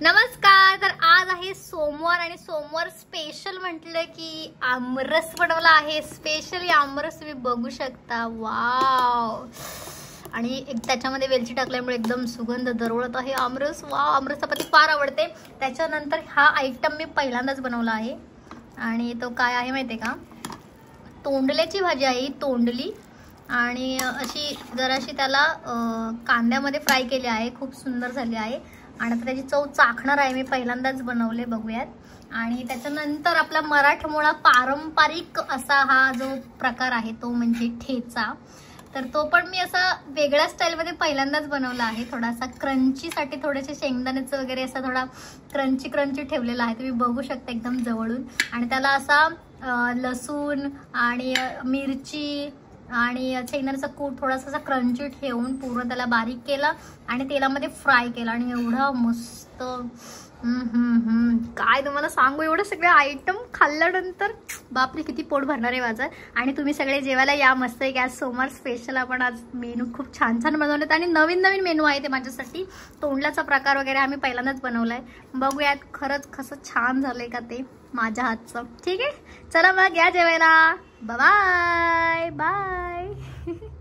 नमस्कार. तर आज आहे सोमवार आणि सोमवार स्पेशल म्हटलं की आमरस बनवला आहे. स्पेशली आमरस तुम्ही बघू शकता. वाव. आणि त्याच्यामध्ये वेलची टाकल्यामुळे एकदम सुगंध दरवळत आहे. आमरस वाव. आमरस चपाती फार आवडते. त्याच्यानंतर हा आयटम मी पहिल्यांदाच बनवला आहे आणि तो काय आहे माहिती आहे का? तोंडल्याची भाजी आहे. तोंडली आणि अशी जराशी त्याला कांद्यामध्ये फ्राय केली आहे. खूप सुंदर झाली आहे आणि आता त्याची चव चाखणार आहे. मी पहिल्यांदाच बनवले. बघूयात. आणि त्याच्यानंतर आपला मराठमोळा पारंपरिक असा हा जो प्रकार आहे तो म्हणजे ठेचा. तर तो पण मी असा वेगळ्या स्टाईलमध्ये पहिल्यांदाच बनवला आहे. थोडासा क्रंचीसाठी थोडेसे शेंगदाण्याचं वगैरे असा थोडा क्रंची ठेवलेला आहे. तुम्ही बघू शकता एकदम जवळून. आणि त्याला असा लसूण आणि मिरची आणि शेंगदाण्याचा कूट थोडासा क्रंची ठेवून पूर्ण त्याला बारीक केला आणि तेलामध्ये फ्राय केला आणि एवढा मस्त काय तुम्हाला सांगू. एवढे सगळे आयटम खाल्ल्यानंतर बापरे किती पोट भरणार आहे माझं. आणि तुम्ही सगळे जेवायला या मस्त आहे की आज सोमवार स्पेशल आपण आज मेनू खूप छान छान बनवलेत आणि नवीन नवीन मेनू आहे ते माझ्यासाठी. तोंडल्याचा प्रकार वगैरे आम्ही पहिल्यांदाच बनवलाय. बघूयात खरंच कसं छान झालंय का ते माझ्या हातचं. ठीक आहे चला मग या जेवायला. Bye bye.